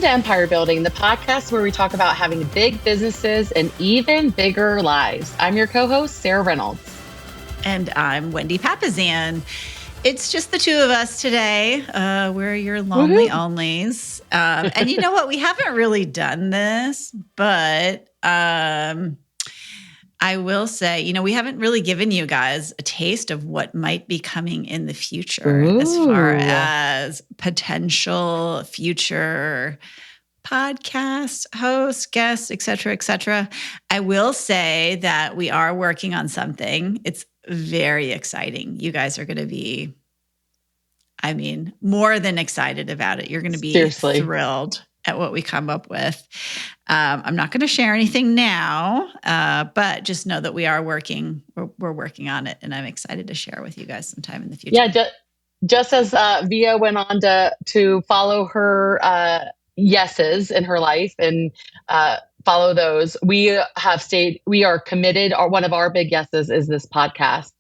Welcome to Empire Building, the podcast where we talk about having big businesses and even bigger lives. I'm your co-host, Sarah Reynolds. And I'm Wendy Papazan. It's just the two of us today. We're your lonely onlys. And you know what? We haven't really done this, but I will say, we haven't really given you guys a taste of what might be coming in the future as far as potential future podcast hosts, guests, et cetera, et cetera. I will say that we are working on something. It's very exciting. You guys are going to be, more than excited about it. You're going to be thrilled at what we come up with. I'm not going to share anything now, but just know that we are working. We're working on it, and I'm excited to share with you guys sometime in the future. Yeah, just as Via went on to follow her yeses in her life and follow those, we are committed. One of our big yeses is this podcast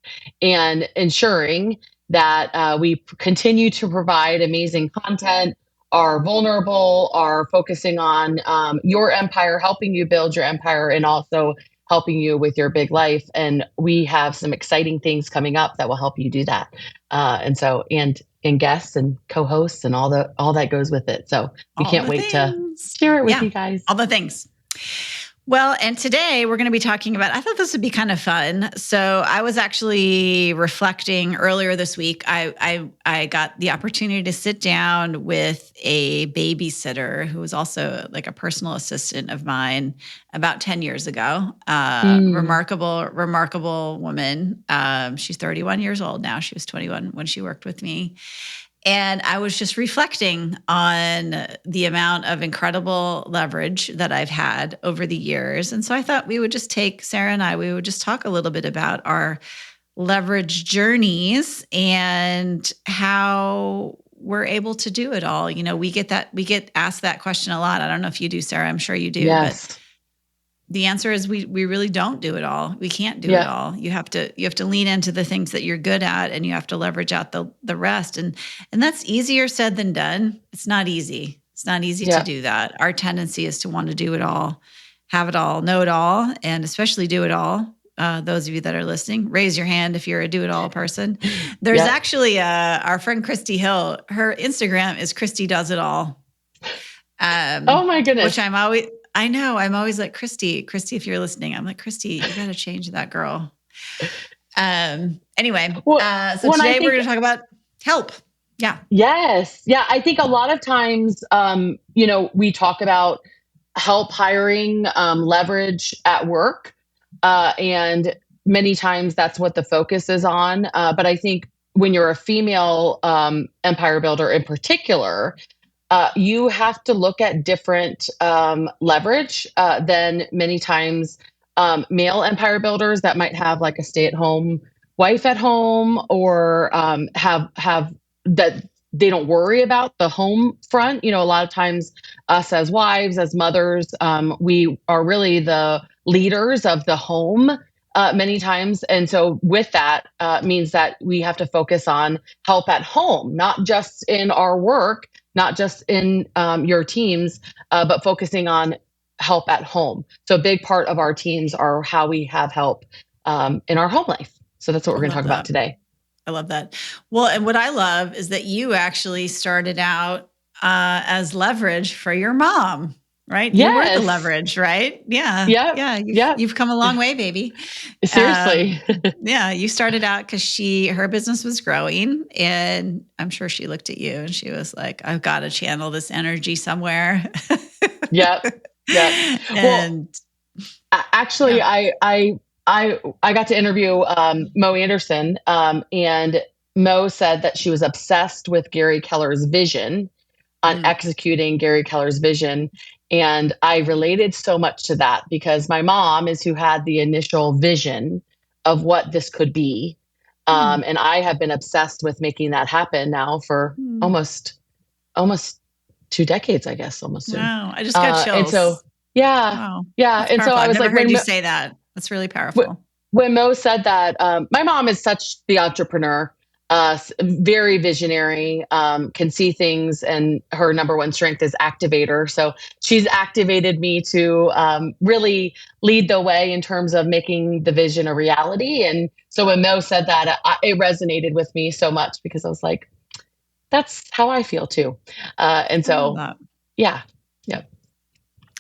and ensuring that we continue to provide amazing content, are vulnerable, are focusing on your empire, helping you build your empire, and also helping you with your big life. And we have some exciting things coming up that will help you do that. And guests and co-hosts and all that goes with it. So we can't wait to share it with you guys. All the things. Well, and today we're going to be talking about, I thought this would be kind of fun. So I was actually reflecting earlier this week. I got the opportunity to sit down with a babysitter who was also like a personal assistant of mine about 10 years ago. Remarkable woman. She's 31 years old now. She was 21 when she worked with me. And I was just reflecting on the amount of incredible leverage that I've had over the years. And so I thought we would just Sarah and we would just talk a little bit about our leverage journeys and how we're able to do it all. We get asked that question a lot. I don't know if you do, Sarah. I'm sure you do. Yes. But the answer is we really don't do it all. We can't do it all. You have to lean into the things that you're good at, and you have to leverage out the rest. And that's easier said than done. It's not easy. It's not easy to do that. Our tendency is to want to do it all, have it all, know it all, and especially do it all. Those of you that are listening, raise your hand if you're a do-it-all person. There's actually our friend Christy Hill. Her Instagram is Christy Does It All. Oh my goodness! Which I'm always like, Christy, if you're listening, I'm like, Christy, you got to change that girl. Anyway, so today we're going to talk about help. Yeah. Yes. Yeah. I think a lot of times, we talk about help hiring, leverage at work. And many times that's what the focus is on. But I think when you're a female empire builder in particular, you have to look at different leverage than many times male empire builders that might have like a stay-at-home wife at home or have that they don't worry about the home front. A lot of times us as wives, as mothers, we are really the leaders of the home many times. And so with that means that we have to focus on help at home, not just in our work, not just in your teams, but focusing on help at home. So a big part of our teams are how we have help in our home life. So that's what we're going to talk about today. I love that. Well, and what I love is that you actually started out as leverage for your mom, right? Yes. You were the leverage, right? Yeah. Yep. Yeah. You've come a long way, baby. Seriously. You started out because her business was growing, and I'm sure she looked at you and she was like, I've got to channel this energy somewhere. Yep. And actually, I got to interview Mo Anderson, and Mo said that she was obsessed with Gary Keller's vision on executing Gary Keller's vision. And I related so much to that because my mom is who had the initial vision of what this could be. And I have been obsessed with making that happen now for almost 2 decades, I guess, almost soon. Wow. I just got chills. And so, Wow. And powerful. so I was I've never heard you say that. That's really powerful. When Mo said that, my mom is such the entrepreneur. very visionary, can see things, and her number one strength is activator. So she's activated me to really lead the way in terms of making the vision a reality. And so when Mo said that, it resonated with me so much because I was like, that's how I feel too. And I love so, that. yeah, yeah.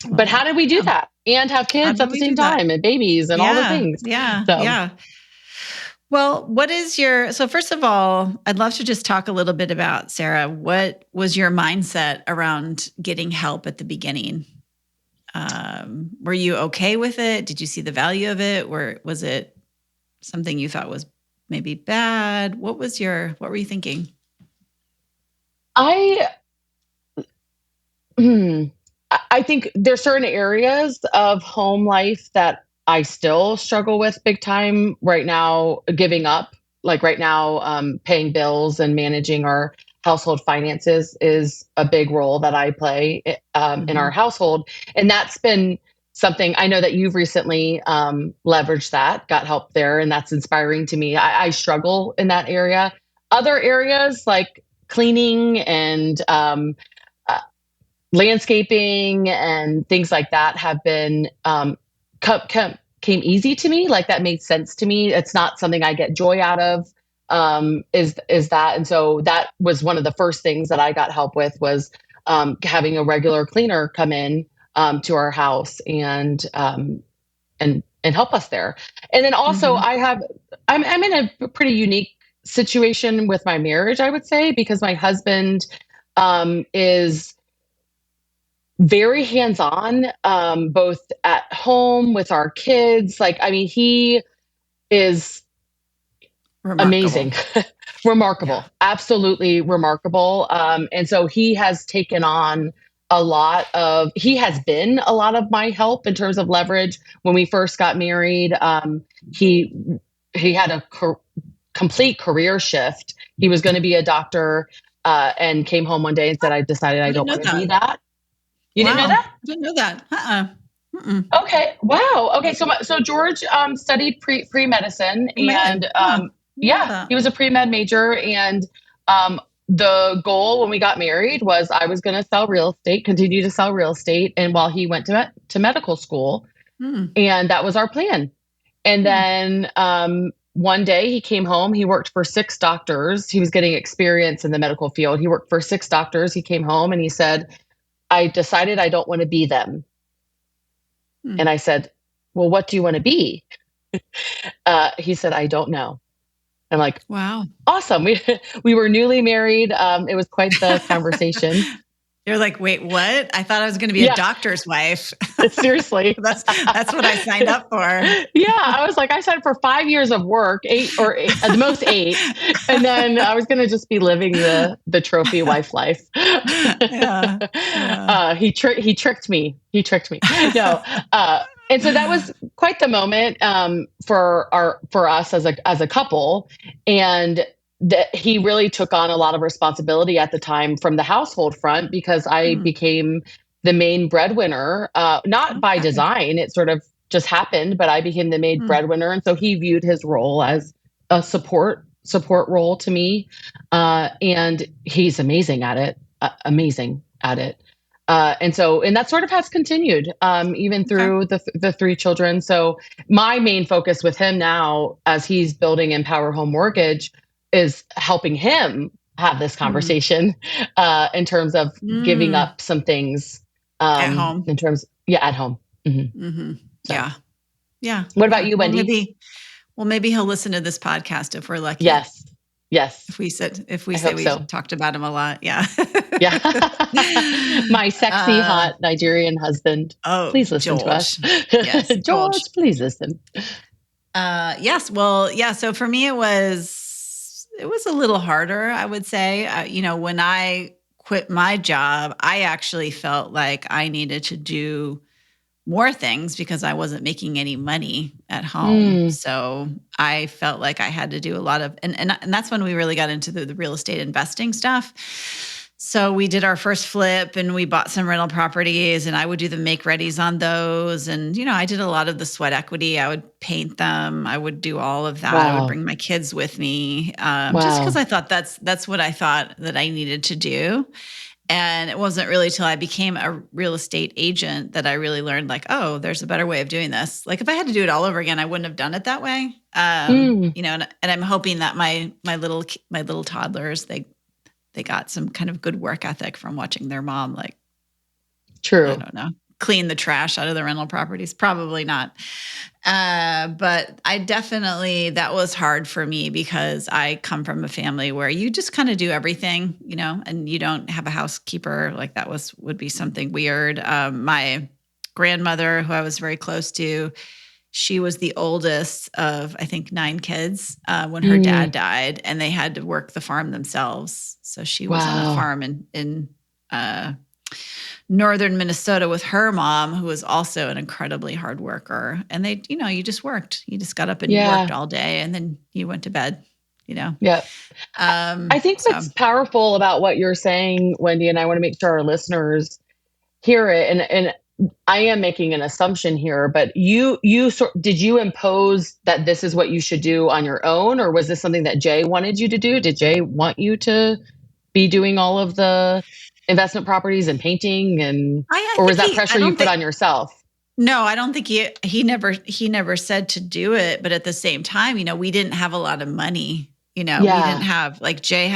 Love But how that. did we do Yeah. that and have How kids did at the we same do that? time and babies and all the Yeah. things? Yeah. So, Yeah. Well, so first of all, I'd love to just talk a little bit about Sarah. What was your mindset around getting help at the beginning? Were you okay with it? Did you see the value of it? Or was it something you thought was maybe bad? What were you thinking? I Hmm. I think there's certain areas of home life that I still struggle with big time right now, giving up. Like right now, paying bills and managing our household finances is a big role that I play in our Mhm. household. And that's been something I know that you've recently leveraged that, got help there. And that's inspiring to me. I struggle in that area. Other areas like cleaning and uh, landscaping and things like that have been came easy to me. Like that made sense to me. It's not something I get joy out of. Is that, and so that was one of the first things that I got help with was having a regular cleaner come in to our house and help us there. And then also Mhm. I'm in a pretty unique situation with my marriage, I would say, because my husband is very hands-on, both at home with our kids. Like, I mean, he is Remarkable. amazing, Yeah. remarkable, absolutely remarkable. And so he has taken on he has been a lot of my help in terms of leverage. When we first got married, he he had a complete career shift. He was going to be a doctor, and came home one day and said, "I decided I I didn't don't know want to be that. that." You didn't know Wow. that? I didn't know that. Mm-mm. Okay. Wow. Okay. So George studied pre medicine, Med. and Huh. Love yeah, that. he was a pre med major. And the goal when we got married was I was going to sell real estate, continue to sell real estate, and while he went to medical school, Mm. and that was our plan. And Mm. then one day he came home. He worked for six doctors. He was getting experience in the medical field. He worked for six doctors. He came home and he said, "I decided I don't want to be them." And Mm. I said, "Well, what do you want to be?" He said, "I don't know." I'm like, Wow. awesome. We were newly married. It was quite the conversation. You're like, wait, what? I thought I was going to be a Yeah, doctor's wife. seriously. That's what I signed up for. Yeah, I was like, I signed for 5 years of work, at the most eight, and then I was going to just be living the trophy wife life. Yeah. Yeah. He tricked me. He tricked me. No, and so that was quite the moment for us as a couple, and that he really took on a lot of responsibility at the time from the household front because I Mm. became the main breadwinner, not by Okay. design. It sort of just happened, but I became the main Mm. breadwinner, and so he viewed his role as a support role to me, and he's amazing at it, amazing at it. And that sort of has continued even Okay. through the three children. So my main focus with him now, as he's building Empower Home Mortgage, is helping him have this Mm. conversation in terms of giving Mm. up some things At home. in terms, yeah, at home. Hmm. Hmm. So, Yeah. Yeah. what about Yeah. you, Wendy? Well, maybe he'll listen to this podcast if we're lucky. Yes, yes, If we I say hope we so. talked about him a lot. Yeah. Yeah. My sexy, uh, hot Nigerian husband. oh, Please listen to us. George. Yes, George. George, please listen. Yes. Well, yeah. So for me, it was a little harder, I would say. When I quit my job, I actually felt like I needed to do more things because I wasn't making any money at home. Mm, So I felt like I had to do a lot of, and that's when we really got into the real estate investing stuff. So we did our first flip and we bought some rental properties, and I would do the make readies on those. And, I did a lot of the sweat equity. I would paint them. I would do all of that. I would Wow. bring my kids with me, just because Wow. I thought that's what I thought that I needed to do. And it wasn't really till I became a real estate agent that I really learned, like, oh, there's a better way of doing this. Like if I had to do it all over again, I wouldn't have done it that way. Mm, And I'm hoping that my little toddlers, they got some kind of good work ethic from watching their mom, like, I true. don't know, clean the trash out of the rental properties. Probably not. But I definitely, that was hard for me because I come from a family where you just kind of do everything, and you don't have a housekeeper. Like that would be something weird. My grandmother, who I was very close to, she was the oldest of, I think, 9 kids when her dad Mm, died, and they had to work the farm themselves. So she was on a wow. farm in uh, northern Minnesota with her mom, who was also an incredibly hard worker. And they, you just worked. You just got up and you worked Yeah. all day, and then you went to bed. You know. Yeah. I think So what's powerful about what you're saying, Wendy, and I want to make sure our listeners hear it, and I am making an assumption here, but did you impose that this is what you should do on your own, or was this something that Jay wanted you to do? Did Jay want you to be doing all of the investment properties and painting, I or was think that pressure I you don't put think. on yourself? No, I don't think he never said to do it, but at the same time, we didn't have a lot of money. We didn't Yeah. have, like, Jay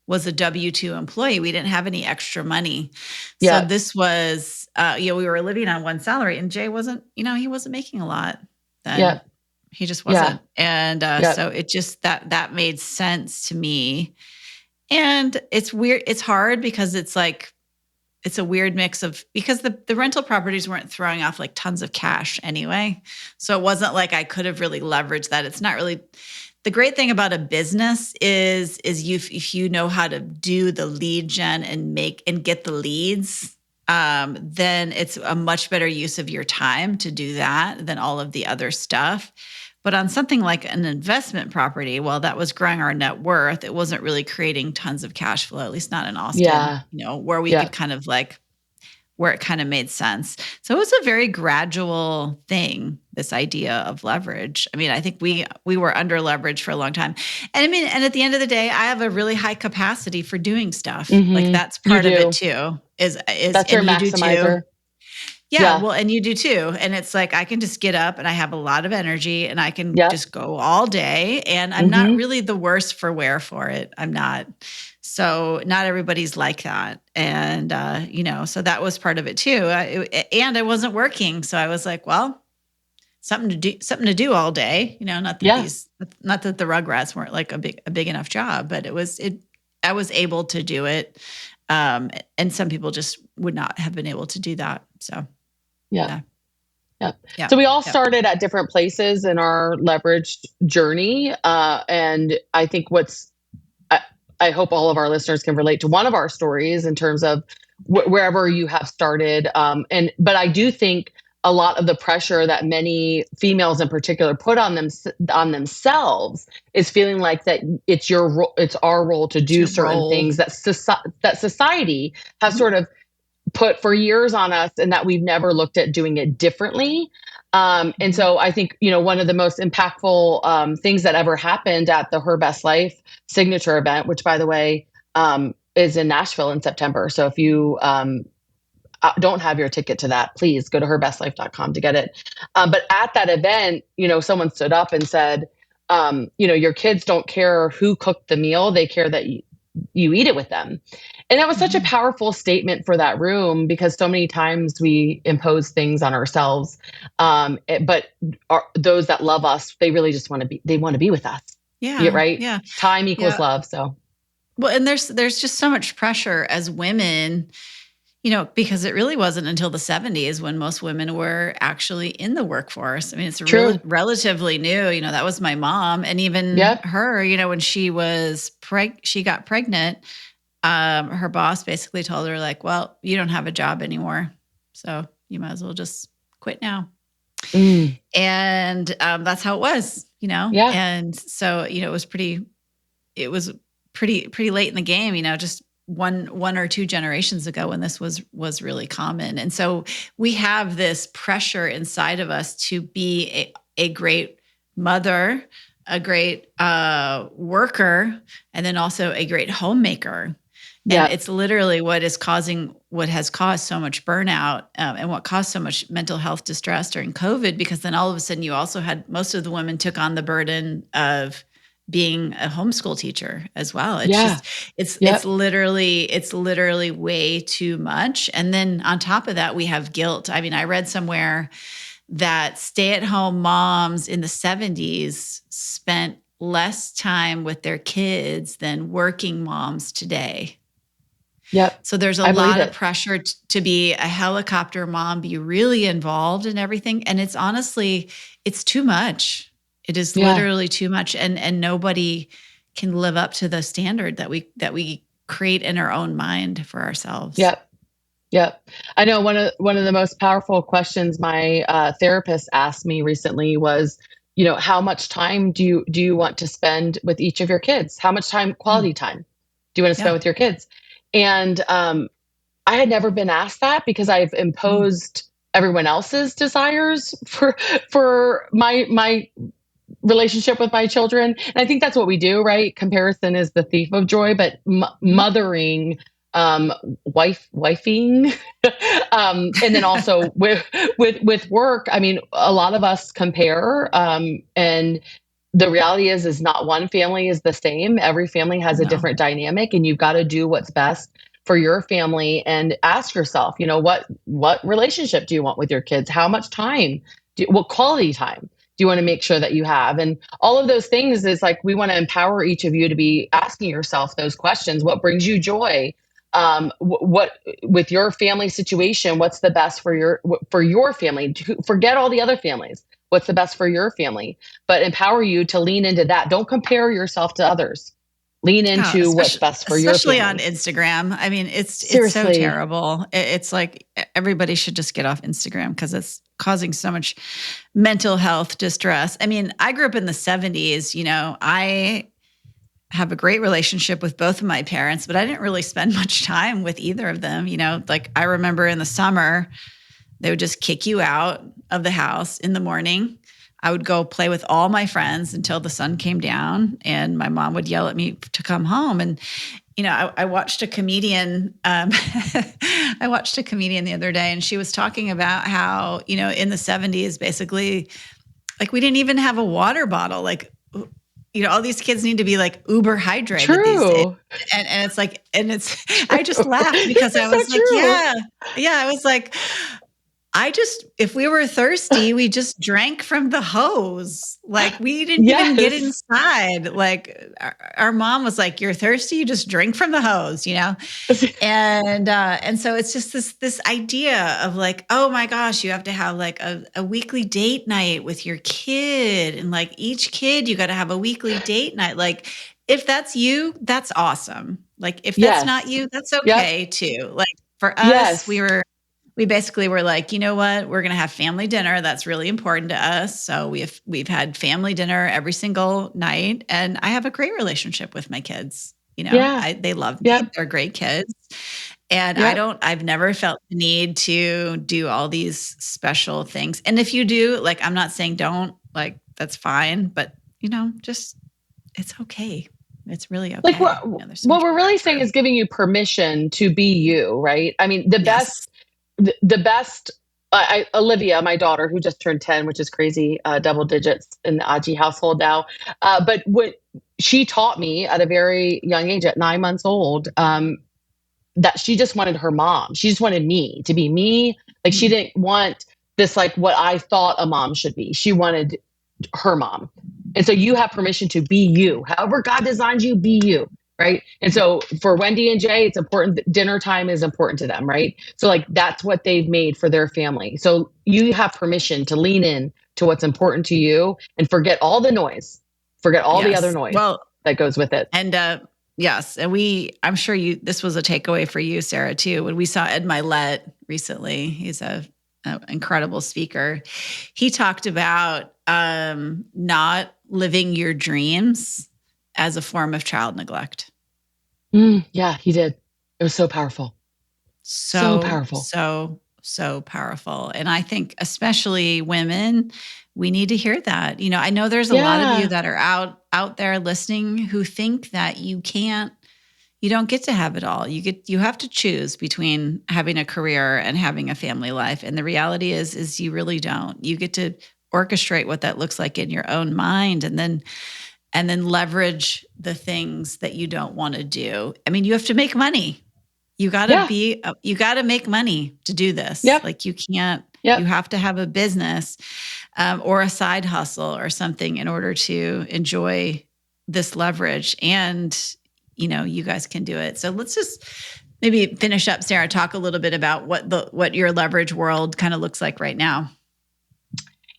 was a W-2 employee. We didn't have any extra money. So Yeah. this was we were living on one salary, and Jay wasn't, he wasn't making a lot then. Yeah. He just Yeah. wasn't. And Yeah. so it just that made sense to me. And it's weird, it's hard because it's like it's a weird mix of, because the rental properties weren't throwing off like tons of cash anyway. So it wasn't like I could have really leveraged that. It's not really the great thing about a business is you, if you know how to do the lead gen and get the leads, then it's a much better use of your time to do that than all of the other stuff. But on something like an investment property, while that was growing our net worth, it wasn't really creating tons of cash flow, at least not in Austin, Yeah. where we Yeah. could kind of like, where it kind of made sense. So it was a very gradual thing, this idea of leverage. I mean, I think we were under leveraged for a long time. And I mean, and at the end of the day, I have a really high capacity for doing stuff. Like Mm-hmm. that's You part of it do. too, That's your and you do too. maximizer. Yeah, Yeah. well, and you do too. And it's like I can just get up and I have a lot of energy and I can Yep. just go all day. And I'm not Mm-hmm. really the worse for wear for it. I'm not. So not everybody's like that. And so that was part of it too. And I wasn't working. So I was like, well, something to do all day. Not Yeah. that the Rugrats weren't like a big enough job, but I was able to do it. And some people just would not have been able to do that. So Yeah. yeah. Yeah. Yeah. So we all Yeah. started at different places in our leveraged journey. And I think I hope all of our listeners can relate to one of our stories in terms of wherever you have started. But I do think a lot of the pressure that many females in particular put on themselves is feeling like that it's our role to It's do your certain role. things that society has Mhm. sort of put for years on us, and that we've never looked at doing it differently. And Mhm. so I think, one of the most impactful things that ever happened at the Her Best Life signature event, which by the way, is in Nashville in September. So if you don't have your ticket to that, please go to herbestlife.com to get it. But at that event, someone stood up and said, your kids don't care who cooked the meal. They care that you eat it with them. And that was such a Mhm. powerful statement for that room, because so many times we impose things on ourselves. But those that love us, they really just they want to be with us. Yeah, Yeah. right. Yeah. Time equals Yeah. love. So Well, and there's just so much pressure as women, because it really wasn't until the 70s when most women were actually in the workforce. I mean, it's really true. relatively new. That was my mom, and even Yep. her, when she got pregnant, her boss basically told her, like, well, you don't have a job anymore, so you might as well just quit now. Mm, And that's how it was. yeah. And so it was pretty late in the game, just one or two generations ago when this was really common. And so we have this pressure inside of us to be a great mother, a great worker, and then also a great homemaker. And Yeah. it's literally what has caused so much burnout, and what caused so much mental health distress during COVID, because then all of a sudden you also had most of the women took on the burden of being a homeschool teacher as well. It's Yeah. just, it's Yep. literally way too much. And then on top of that, we have guilt. I mean, I read somewhere that stay-at-home moms in the 70s spent less time with their kids than working moms today. Yep. So there's a I believe lot of it. pressure to be a helicopter mom, be really involved in everything. And it's honestly, it's too much. It is Yeah. literally too much. And nobody can live up to the standard that we create in our own mind for ourselves. Yep. Yep. I know one of the most powerful questions my therapist asked me recently was, how much time do you want to spend with each of your kids? How much time, Mm, quality time, do you want to spend yeah. with your kids? And I had never been asked that because I've Mm, imposed everyone else's desires for my relationship with my children. And I think that's what we do, right? Comparison is the thief of joy, but mm. mothering, wifing, and then also with work. I mean, a lot of us compare, and the reality is not one family is the same. Every family has a No. different dynamic, and you've got to do what's best for your family and ask yourself, what relationship do you want with your kids? How much time? What quality time do you want to make sure that you have? And all of those things is like we want to empower each of you to be asking yourself those questions. What brings you joy? What with your family situation? What's the best for your family? Forget all the other families. What's the best for your family? But empower you to lean into that. Don't compare yourself to others. Lean Yeah, into what's best for your especially on family. Instagram. I mean, it's so Seriously. terrible. It's like everybody should just get off Instagram because it's causing so much mental health distress. I mean, I grew up in the 70s, I have a great relationship with both of my parents, but I didn't really spend much time with either of them, like I remember in the summer they would just kick you out of the house in the morning. I would go play with all my friends until the sun came down, and my mom would yell at me to come home. And I watched a comedian. I watched a comedian the other day, and she was talking about how in the 70s, basically, like we didn't even have a water bottle. Like all these kids need to be like uber hydrated these days. True. And it's like, and it's, I just laughed because This I is so was like, true. yeah, I was like, if we were thirsty, we just drank from the hose. Like we didn't even get Yes. inside. Like our mom was like, "You're thirsty, you just drink from the hose," And so it's just this idea of like, oh my gosh, you have to have like a weekly date night with your kid, and like each kid, you got to have a weekly date night. Like if that's you, that's awesome. Like if that's not Yes. you, that's Yep. okay too. Like for us, Yes. we basically were like, you know what? We're going to have family dinner. That's really important to us. So we've had family dinner every single night, and I have a great relationship with my kids. Yeah. They love me. Yep. They're great kids. And Yep. I've never felt the need to do all these special things. And if you do, like, I'm not saying don't, like, that's fine, but just it's okay. It's really Like okay. There's so what much we're really saying pressure. is giving you permission to be you, right? I mean, the Yes. best the best Olivia, my daughter, who just turned 10, which is crazy, double digits in the Aji household now. But what she taught me at a very young age, at 9 months old, that she just wanted her mom. She just wanted me to be me. Like she Mhm. didn't want this, like what I thought a mom should be. She wanted her mom. And so you have permission to be you. However God designed you, be you. Right. And Yep. so for Wendy and Jay, it's important. Dinner time is important to them. Right. So like that's what they've made for their family. So you have permission to lean in to what's important to you and forget all the noise, forget all the other Yes. noise Well, that goes with it. and yes, and I'm sure this was a takeaway for you, Sarah, too. When we saw Ed Milet recently, he's a incredible speaker. He talked about not living your dreams as a form of child neglect. Yeah, he did. It was so powerful. So So, powerful. so, so powerful. And I think especially women, we need to hear that. I know there's a lot of you Yeah. that are out there listening who think that you don't get to have it all. You have to choose between having a career and having a family life. And the reality is you really don't. You get to orchestrate what that looks like in your own mind, and then leverage the things that you don't want to do. I mean, you have to make money. Yeah. You got to make money to do this. Yep. Like, you can't, you Yep. have to have a business, or a side hustle or something in order to enjoy this leverage. And, you guys can do it. So let's just maybe finish up, Sarah, talk a little bit about what your leverage world kind of looks like right now.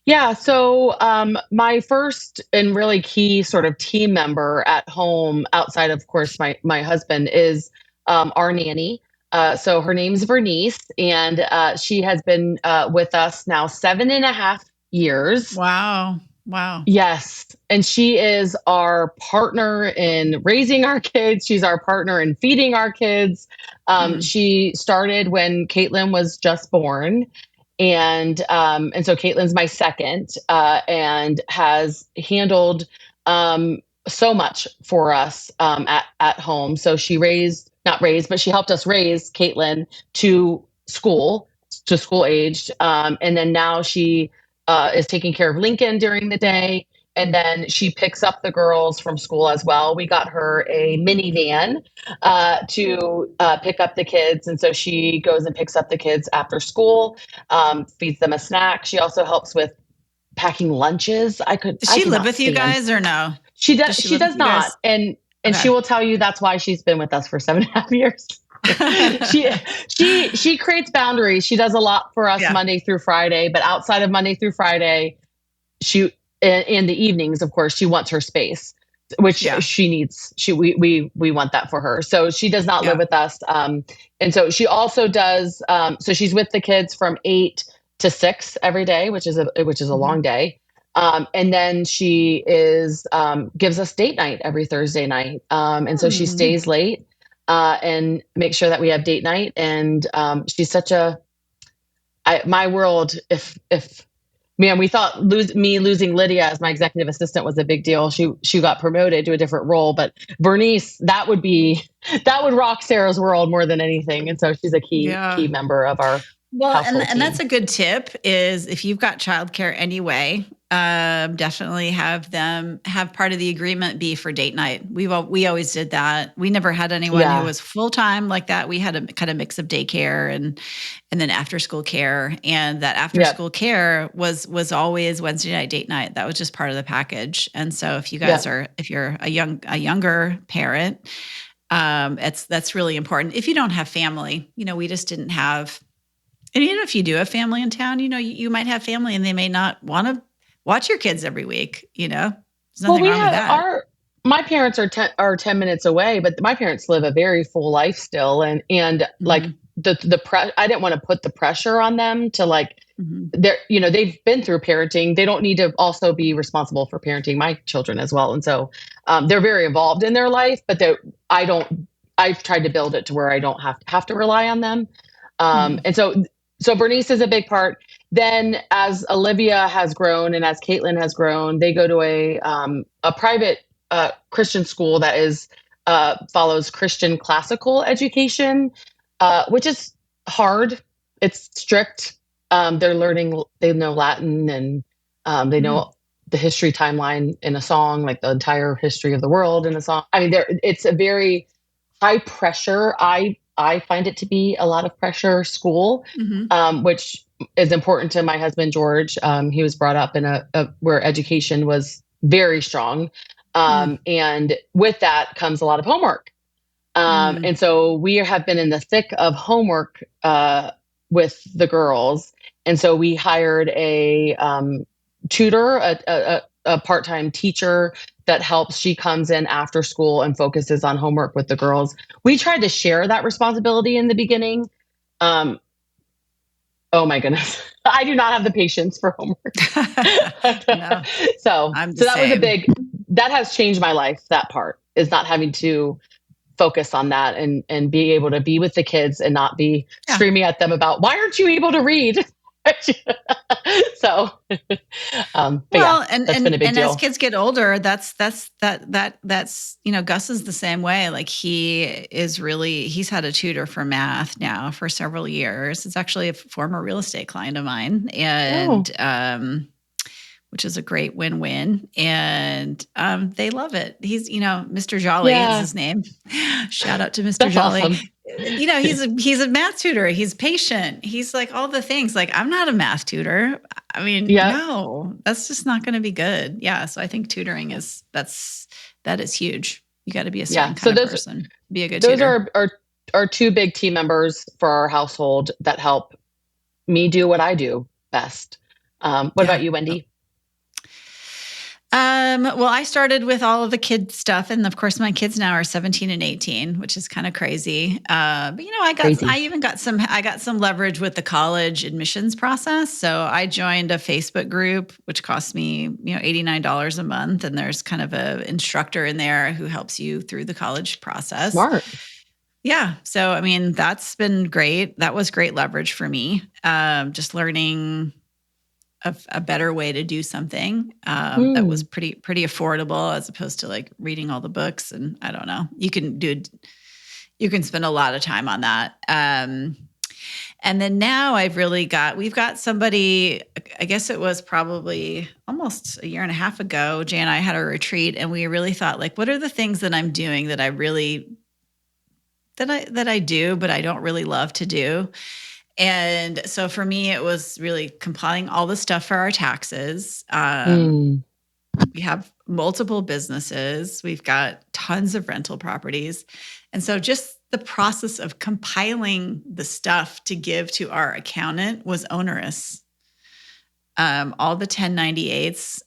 Yeah. So, my first and really key sort of team member at home, outside of course my husband, is our nanny. So her name's Vernice, and she has been with us now 7.5 years. Wow. Wow. Yes. And she is our partner in raising our kids. She's our partner in feeding our kids. Mm. She started when Caitlin was just born. And so Caitlin's my second, and has handled so much for us at home. So she not raised, but she helped us raise Caitlin to school aged. And then now she is taking care of Lincoln during the day. And then she picks up the girls from school as well. We got her a minivan to pick up the kids. And so she goes and picks up the kids after school, feeds them a snack. She also helps with packing lunches. Does I she could live not with you stand. guys or no? She does. Does she She live with does you not. guys? And Okay. she will tell you that's why she's been with us for 7.5 years. she she creates boundaries. She does a lot for us Yeah. Monday through Friday, but outside of Monday through Friday, she in the evenings, of course, she wants her space, which Yeah. she needs. We want that for her. So she does not live Yeah. with us. And so she also does. So she's with the kids from 8 to 6 every day, which is a long Mhm. day. And then she is gives us date night every Thursday night. And so she Hmm. stays late and makes sure that we have date night. And she's such my world. If Man, we thought losing Lydia as my executive assistant was a big deal. She got promoted to a different role, but Bernice, that would rock Sarah's world more than anything. And so she's a key Yeah. member of our Well, and household and that's team. a good tip, is if you've got childcare anyway, definitely have them have part of the agreement be for date night. We always did that. We never had anyone who Yeah, was full time like that. We had a kind of mix of daycare and then after school care, and that after yeah, school care was always Wednesday night date night. That was just part of the package. And so yeah, if you're a younger parent, that's really important. If you don't have family, we just didn't have. And even if you do have family in town, you might have family and they may not want to watch your kids every week. There's Well, nothing we wrong with have that. our my parents are 10 minutes away, but my parents live a very full life still, and like Hmm. I didn't want to put the pressure on them to like Hmm. they've been through parenting. They don't need to also be responsible for parenting my children as well. And so they're very involved in their life, but I don't. I've tried to build it to where I don't have to rely on them. Hmm. And so Bernice is a big part. Then as Olivia has grown and as Caitlin has grown, they go to a private Christian school that is follows Christian classical education, which is hard. It's strict. They know Latin, and they Hmm. know the history timeline in a song, like the entire history of the world in a song. I mean, it's a very high pressure. I find it to be a lot of pressure school, Hmm. which is important to my husband George. He was brought up in where education was very strong, and with that comes a lot of homework. Mm. And so we have been in the thick of homework with the girls. And so we hired a tutor, a part time teacher that helps. She comes in after school and focuses on homework with the girls. We tried to share that responsibility in the beginning. Um, oh my goodness. I do not have the patience for homework. No, so I'm the so that was same. that has changed my life. That part is not having to focus on that and be able to be with the kids and not be Yeah. screaming at them about why aren't you able to read. So but yeah, Well, and that's been a and big and as deal. kids get older, that's Gus is the same way. Like he's had a tutor for math now for several years. It's actually a former real estate client of mine, Oh, and which is a great win-win. And they love it. He's, Mr. Jolly is yeah, his name. Shout out to Mr. that's Jolly. awesome. He's a math tutor. He's patient. He's like all the things. Like, I'm not a math tutor. I mean, Yeah, no, that's just not going to be good. Yeah. So I think tutoring that is huge. You got to be a yeah. certain So kind of person to be a good those tutor. are two big team members for our household that help me do what I do best. What Yeah. about you, Wendy? Well, I started with all of the kid stuff, and of course, my kids now are 17 and 18, which is kind of crazy. But I Crazy. even got some leverage with the college admissions process. So I joined a Facebook group, which cost me, $89 a month, and there's kind of a instructor in there who helps you through the college process. Smart. Yeah. So, I mean, that's been great. That was great leverage for me. Just learning a better way to do something that was Mm, pretty affordable as opposed to like reading all the books. And I don't know, you can spend a lot of time on that. And then now we've got somebody, I guess it was probably almost a year and a half ago, Jay and I had a retreat, and we really thought, like, what are the things that I'm doing that I do, but I don't really love to do. And so for me, it was really compiling all the stuff for our taxes. mm, We have multiple businesses. We've got tons of rental properties. And so just the process of compiling the stuff to give to our accountant was onerous. All the 1098s,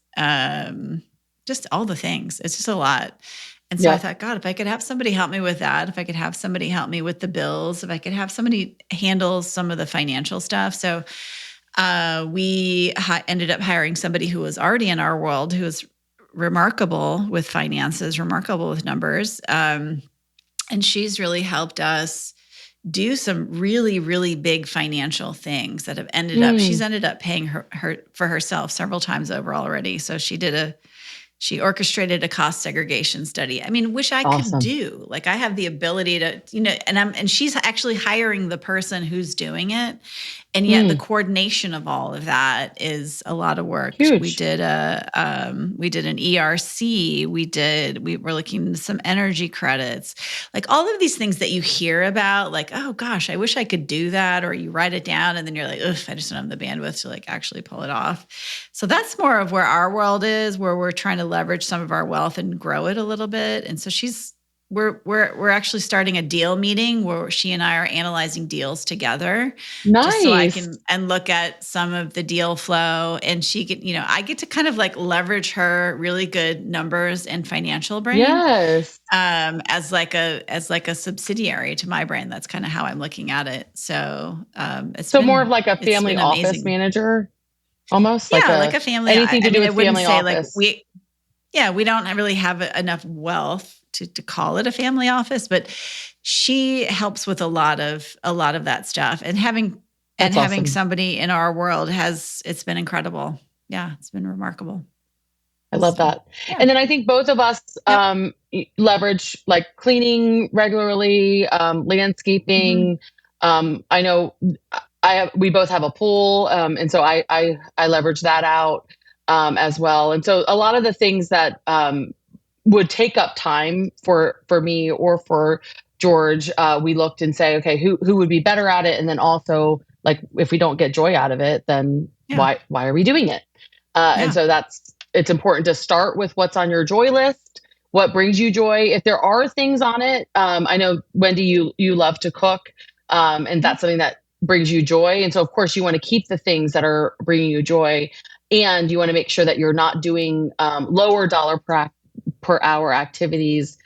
just all the things. It's just a lot. And so I yep. thought, God, if I could have somebody help me with that, if I could have somebody help me with the bills, if I could have somebody handle some of the financial stuff. So we ended up hiring somebody who was already in our world, who was remarkable with finances, remarkable with numbers. And she's really helped us do some really, really big financial things that have she's Mm, ended up paying her for herself several times over already. So she orchestrated a cost segregation study. I mean, wish I could awesome. do. Like, I have the ability to, and she's actually hiring the person who's doing it. And yet the Mm, coordination of all of that is a lot of work. huge. We did an ERC. We were looking into some energy credits, like all of these things that you hear about, like, oh gosh, I wish I could do that. Or you write it down and then you're like, ugh, I just don't have the bandwidth to like actually pull it off. So that's more of where our world is, where we're trying to leverage some of our wealth and grow it a little bit. And so we're actually starting a deal meeting where she and I are analyzing deals together, just so I Nice. can and look at some of the deal flow, and she can, I get to kind of like leverage her really good numbers and financial brain Yes. as like a subsidiary to my brain. That's kind of how I'm looking at it. So So more of like a it's family been office amazing. manager, almost like Yeah, like a a family. anything I to do mean, I with wouldn't family say like office. we don't really have enough wealth to call it a family office, but she helps with a lot of that stuff. And That's having awesome. somebody in our world it's been incredible. Yeah, it's been remarkable. I love So, that. yeah. And then I think both of us Yep. leverage like cleaning regularly, Mhm. landscaping. I know we both have a pool, and so I leverage that out as well. And so a lot of the things that would take up time for me or for George, we looked and say, okay, who would be better at it, and then also like if we don't get joy out of it, then Yeah. why are we doing it? And Yeah. so it's important to start with what's on your joy list, what brings you joy. If there are things on it, I know Wendy, you love to cook, and Mhm. that's something that brings you joy. And so of course you want to keep the things that are bringing you joy, and you want to make sure that you're not doing lower dollar per hour activities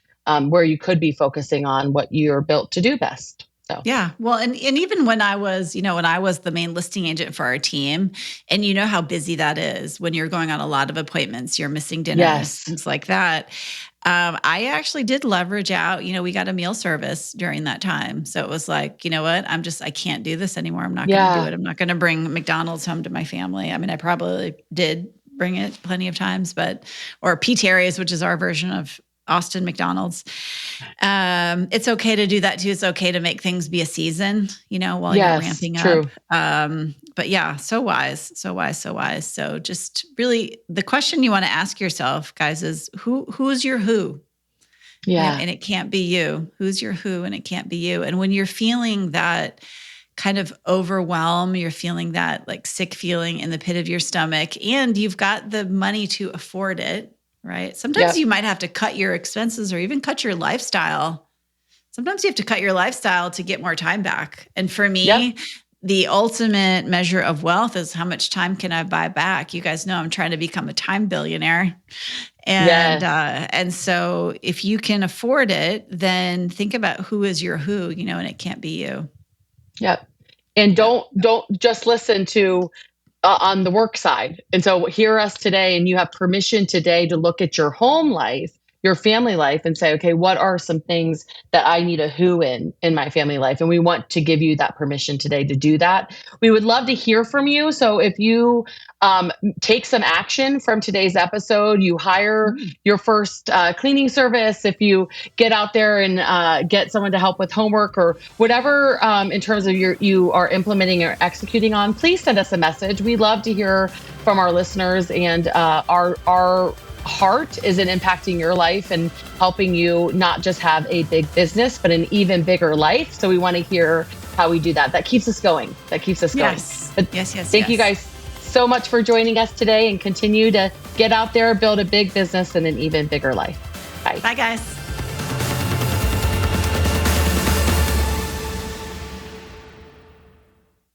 where you could be focusing on what you're built to do best. So Yeah. Well, and even when I was, when I was the main listing agent for our team, and how busy that is when you're going on a lot of appointments, you're missing dinners, yes, things like that. I actually did leverage out. We got a meal service during that time. So it was like, you know what? I can't do this anymore. I'm not going to do Yeah. it. I'm not going to bring McDonald's home to my family. I mean, I probably did bring it plenty of times, or P. Terry's, which is our version of Austin McDonald's. It's okay to do that too. It's okay to make things be a season, while you're Yes, ramping up. true. But yeah, so wise. So just really the question you want to ask yourself, guys, is who's your who? Yeah. And it can't be you. Who's your who? And it can't be you. And when you're feeling that kind of overwhelm, you're feeling that like sick feeling in the pit of your stomach, and you've got the money to afford it, right? Sometimes you might have to cut your expenses or even cut your lifestyle. Sometimes you have to cut your lifestyle to get more time back. And for me, the ultimate measure of wealth is how much time can I buy back? You guys know I'm trying to become a time billionaire. And so if you can afford it, then think about who is your who, and it can't be you. Yep. And don't just listen to on the work side. And so hear us today, and you have permission today to look at your home life, your family life, and say, okay, what are some things that I need a who in my family life? And we want to give you that permission today to do that. We would love to hear from you. So if you take some action from today's episode, you hire your first cleaning service, if you get out there and get someone to help with homework or whatever in terms of you are implementing or executing on, please send us a message. We love to hear from our listeners, and our heart is in impacting your life and helping you not just have a big business, but an even bigger life. So we want to hear how we do that. That keeps us going. Yes. Yes. Thank you guys so much for joining us today, and continue to get out there, build a big business and an even bigger life. Bye. Bye, guys.